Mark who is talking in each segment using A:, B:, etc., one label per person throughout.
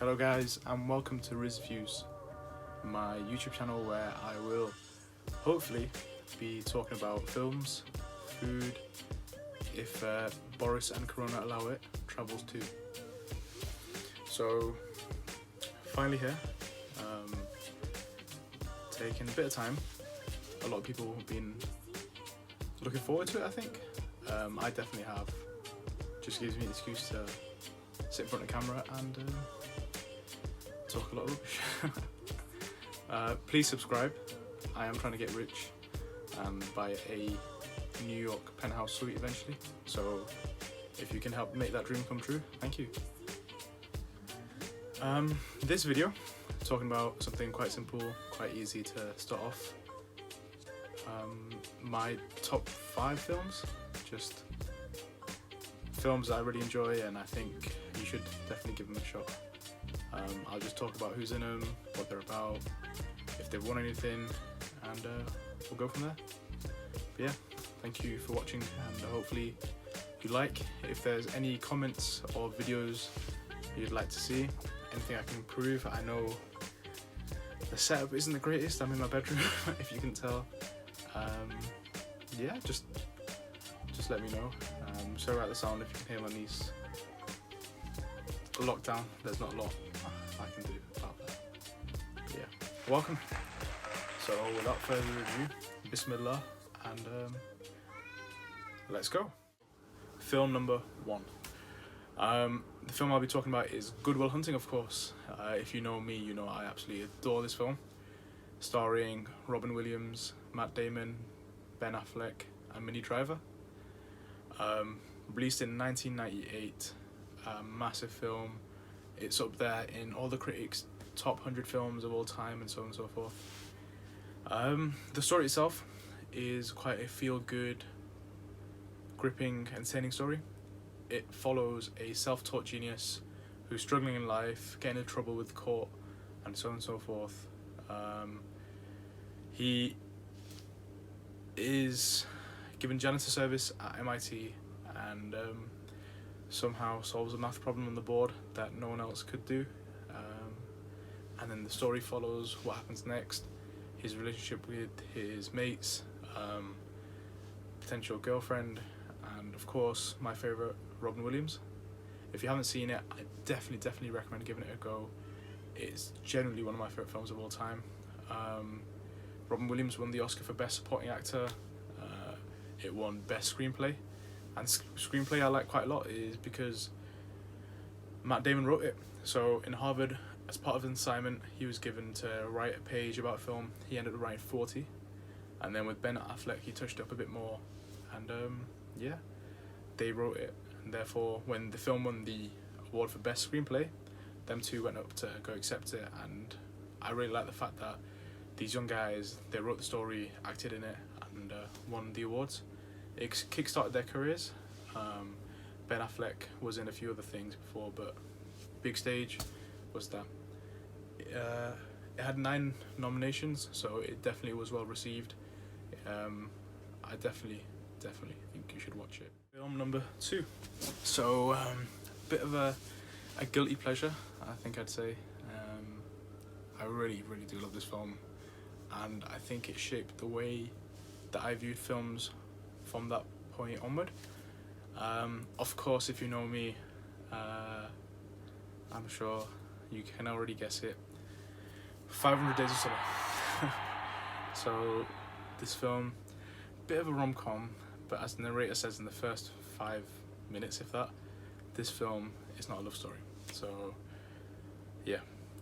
A: Hello guys and welcome to Riz Views, my YouTube channel where I will hopefully be talking about films, food, if Boris and Corona allow it, travels too. So finally here, taking a bit of time. A lot of people have been looking forward to it, I think. I definitely have. Just gives me an excuse to sit in front of the camera and talk a lot of rubbish. Please subscribe. I am trying to get rich and buy a New York penthouse suite eventually. So if you can help make that dream come true, thank you. This video, talking about something quite simple, quite easy to start off. My top 5 films, just films I really enjoy and I think you should definitely give them a shot. I'll just talk about who's in them, what they're about, if they've won anything, and we'll go from there. But yeah, thank you for watching and hopefully you like. If there's any comments or videos you'd like to see, anything I can improve. I know the setup isn't the greatest, I'm in my bedroom if you can tell. Yeah, just let me know. Sorry about the sound if you can hear my niece. Lockdown, there's not a lot I can do about that. But yeah, welcome. So without further ado, Bismillah, and let's go. Film number 1. The film I'll be talking about is Good Will Hunting, of course. If you know me, you know I absolutely adore this film. Starring Robin Williams, Matt Damon, Ben Affleck, and Minnie Driver. Released in 1998, massive film. It's up there in all the critics' top 100 films of all time and so on and so forth. The story itself is quite a feel-good, gripping, entertaining story. It follows a self-taught genius who's struggling in life, getting in trouble with the court, and so on and so forth. He is given janitor service at MIT and somehow solves a math problem on the board that no one else could do. And then the story follows what happens next, his relationship with his mates, potential girlfriend, and of course my favourite, Robin Williams. If you haven't seen it, I definitely recommend giving it a go. It's generally one of my favourite films of all time. Robin Williams won the Oscar for Best Supporting Actor. It won Best Screenplay, and screenplay I like quite a lot is because Matt Damon wrote it. So in Harvard, as part of an assignment, he was given to write a page about film. He ended up writing 40, and then with Ben Affleck he touched up a bit more, and yeah, they wrote it, and therefore when the film won the award for Best Screenplay, them two went up to go accept it. And I really like the fact that these young guys, they wrote the story, acted in it, and won the awards. It kick-started their careers. Ben Affleck was in a few other things before, but big stage was that. It had 9 nominations, so it definitely was well received. I definitely think you should watch it. Film number 2. So a bit of a guilty pleasure, I think I'd say. I really do love this film, and I think it shaped the way that I viewed films from that point onward. Of course, if you know me, I'm sure you can already guess it. 500 Days of Summer. So this film, bit of a rom-com, but as the narrator says in the first 5 minutes, if that, this film is not a love story. So yeah,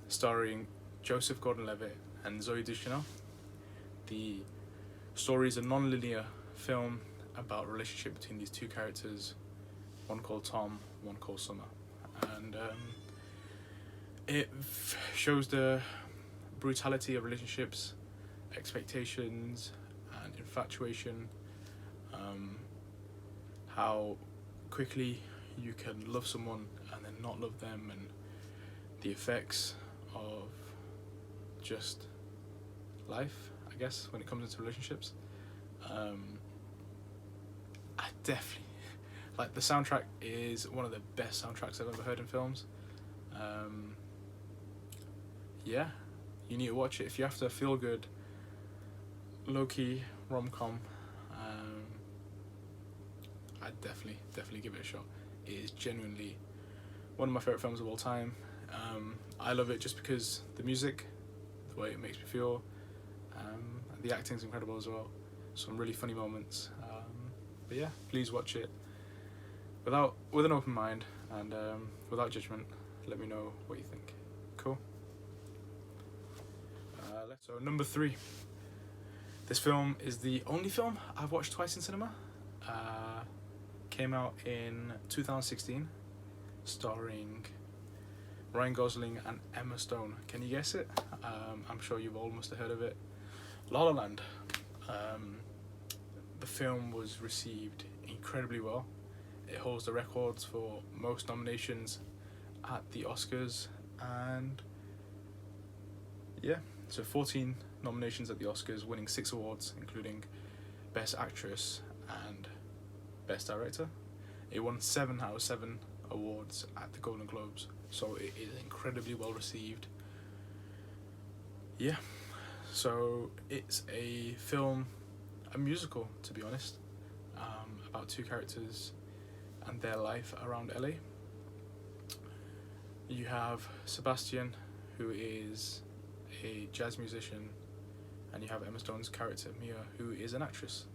A: starring Joseph Gordon-Levitt and Zooey Deschanel. The story is a non-linear film about a relationship between these two characters, one called Tom, one called Summer, and it shows the brutality of relationships, expectations and infatuation, how quickly you can love someone and then not love them, and the effects of just life, I guess, when it comes into relationships. I definitely, like, the soundtrack is one of the best soundtracks I've ever heard in films. yeah, you need to watch it. If you have to feel good, low-key rom-com, I'd definitely give it a shot. It is genuinely one of my favourite films of all time. I love it just because the music, the way it makes me feel, the acting's incredible as well. Some really funny moments. But yeah, please watch it with an open mind and without judgment. Let me know what you think. Cool. So number 3. This film is the only film I've watched twice in cinema. Came out in 2016, starring Ryan Gosling and Emma Stone. Can you guess it? I'm sure you've all must have heard of it. La La Land. The film was received incredibly well. It holds the records for most nominations at the Oscars, and yeah, so 14 nominations at the Oscars, winning 6 awards, including Best Actress and Best Director. It won 7 out of 7 awards at the Golden Globes, so it is incredibly well received. Yeah, so it's a musical, to be honest, about 2 characters and their life around LA. You have Sebastian, who is a jazz musician, and you have Emma Stone's character, Mia, who is an actress.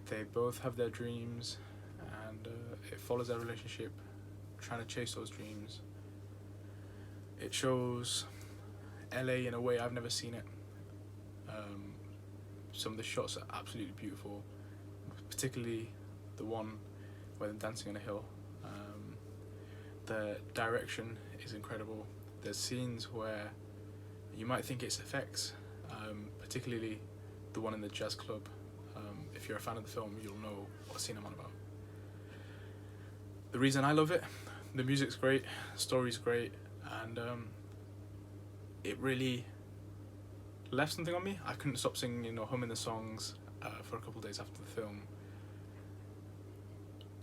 A: They both have their dreams, and it follows their relationship, trying to chase those dreams. It shows LA in a way I've never seen it. Some of the shots are absolutely beautiful, particularly the one where they're dancing on a hill. The direction is incredible. There's scenes where you might think it's effects, particularly the one in the jazz club. If you're a fan of the film, you'll know what scene I'm on about. The reason I love it, the music's great, the story's great, and it really left something on me. I couldn't stop singing, humming the songs for a couple of days after the film.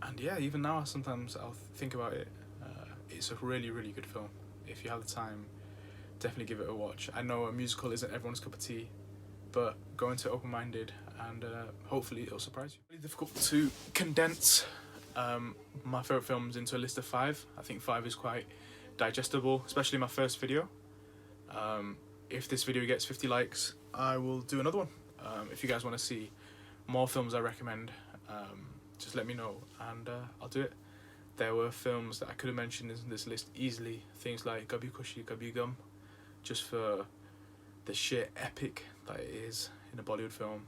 A: And yeah, even now sometimes I'll think about it. It's a really, really good film. If you have the time, definitely give it a watch. I know a musical isn't everyone's cup of tea, but go into it open-minded, and hopefully it'll surprise you. Really difficult to condense my favourite films into a list of 5. I think 5 is quite digestible, especially my first video. If this video gets 50 likes, I will do another one. If you guys want to see more films I recommend, just let me know, and I'll do it. There were films that I could have mentioned in this list easily, things like Gubby Cushy, Gubby Gum, just for the sheer epic that it is in a Bollywood film.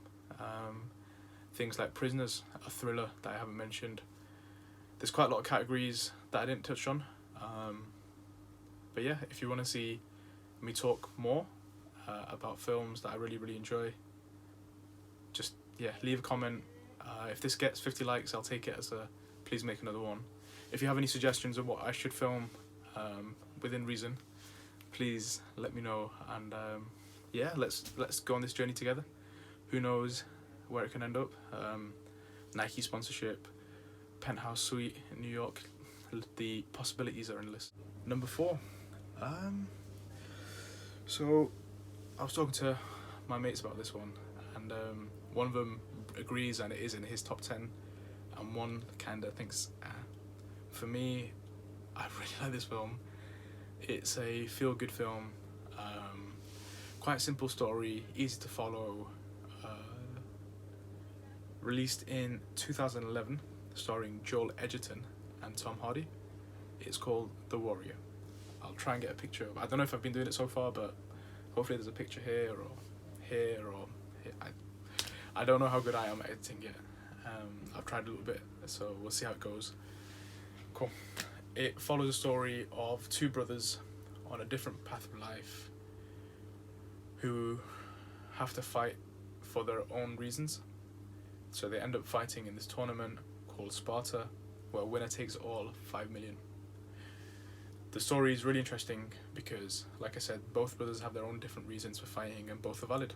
A: Things like Prisoners, a thriller that I haven't mentioned. There's quite a lot of categories that I didn't touch on. But yeah, if you want to see me talk more about films that I really, really enjoy, just leave a comment. If this gets 50 likes, I'll take it as a please make another one. If you have any suggestions of what I should film within reason, please let me know, and let's go on this journey together. Who knows where it can end up? Nike sponsorship, penthouse suite in New York. The possibilities are endless. Number 4. So I was talking to my mates about this one, and one of them agrees and it is in his top 10, and one kinda thinks, for me, I really like this film. It's a feel-good film, quite simple story, easy to follow, released in 2011, starring Joel Edgerton and Tom Hardy. It's called The Warrior. I'll try and get a picture of it. I don't know if I've been doing it so far, but hopefully there's a picture here or here or here. I don't know how good I am at editing yet. I've tried a little bit, so we'll see how it goes. Cool. It follows a story of 2 brothers on a different path of life who have to fight for their own reasons. So they end up fighting in this tournament called Sparta, where winner takes all 5 million. The story is really interesting because, like I said, both brothers have their own different reasons for fighting, and both are valid.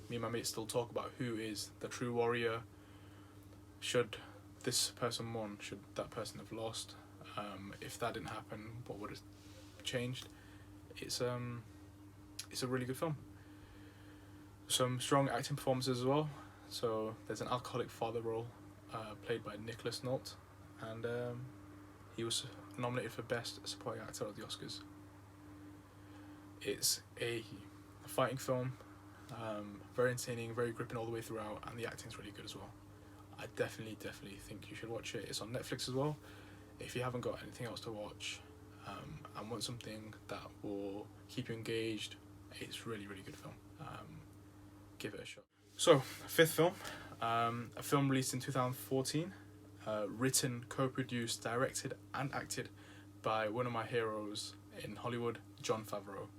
A: Me and my mates still talk about who is the true warrior. Should this person won? Should that person have lost? If that didn't happen, what would have changed? It's it's a really good film. Some strong acting performances as well. So there's an alcoholic father role played by Nicholas Nolte, and he was nominated for Best Supporting Actor at the Oscars. It's a fighting film, very entertaining, very gripping all the way throughout, and the acting's really good as well. I definitely think you should watch it. It's on Netflix as well. If you haven't got anything else to watch and want something that will keep you engaged, it's really good film. Give it a shot. So, fifth film, a film released in 2014, written, co-produced, directed and acted by one of my heroes in Hollywood, Jon Favreau.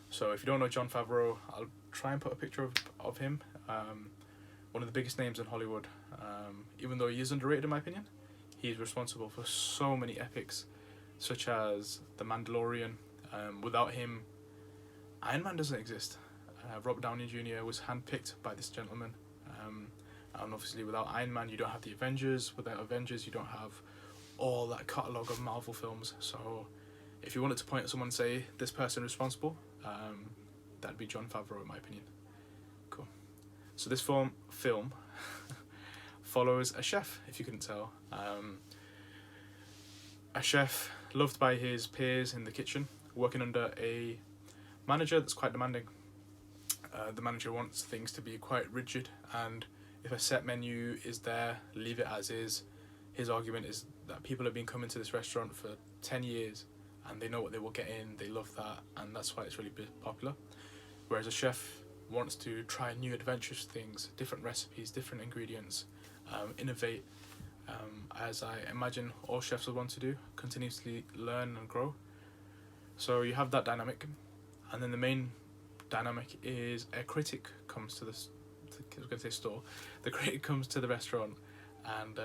A: So if you don't know Jon Favreau, I'll try and put a picture of him. One of the biggest names in Hollywood. Even though he is underrated in my opinion, he's responsible for so many epics, such as The Mandalorian. Without him, Iron Man doesn't exist. Robert Downey Jr. was handpicked by this gentleman. And obviously without Iron Man, you don't have the Avengers. Without Avengers, you don't have all that catalogue of Marvel films. So if you wanted to point at someone and say, this person responsible, that'd be Jon Favreau in my opinion. Cool. So this film follows a chef, if you couldn't tell. A chef loved by his peers in the kitchen, working under a manager that's quite demanding. The manager wants things to be quite rigid, and if a set menu is there, leave it as is. His argument is that people have been coming to this restaurant for 10 years and they know what they will get in, they love that, and that's why it's really popular. Whereas a chef wants to try new adventurous things, different recipes, different ingredients, innovate, as I imagine all chefs would want to do, continuously learn and grow. So you have that dynamic, and then the main dynamic is a critic comes to this, I was going to say store, the critic comes to the restaurant and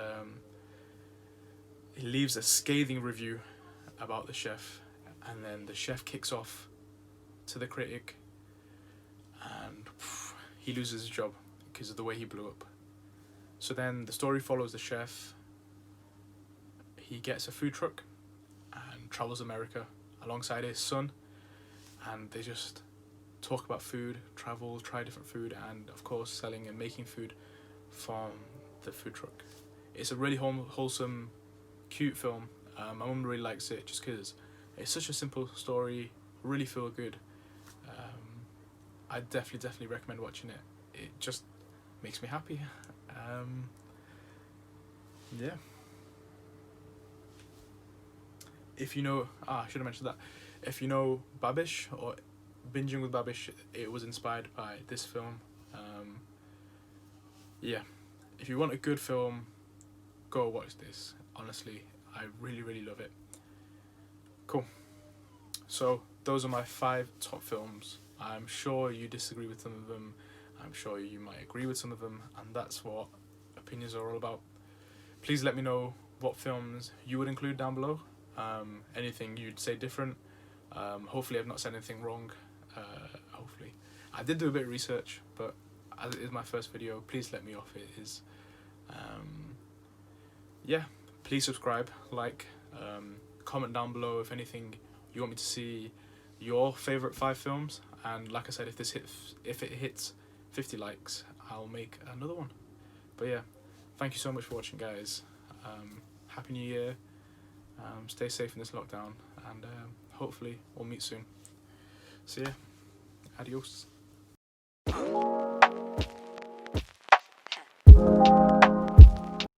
A: he leaves a scathing review about the chef, and then the chef kicks off to the critic and he loses his job because of the way he blew up. So then the story follows the chef. He gets a food truck and travels America alongside his son, and they just talk about food, travel, try different food, and of course selling and making food from the food truck. It's a really wholesome, cute film. My mum really likes it just because it's such a simple story, really feel good. I definitely recommend watching it. It just makes me happy. Yeah. If you know, I should have mentioned that. If you know Babish or Binging with Babish, it was inspired by this film. Yeah, if you want a good film, go watch this. Honestly, I really love it. Cool. So those are my 5 top films. I'm sure you disagree with some of them. I'm sure you might agree with some of them, and that's what opinions are all about. Please let me know what films you would include down below. Anything you'd say different. Hopefully I've not said anything wrong. Hopefully. I did do a bit of research, but as it is my first video, please let me off it is. Yeah, please subscribe, like, comment down below if anything you want me to see, your favourite 5 films, and like I said, if it hits 50 likes, I'll make another one. But yeah, thank you so much for watching, guys. Happy New Year. Stay safe in this lockdown, and hopefully we'll meet soon. So yeah, adios.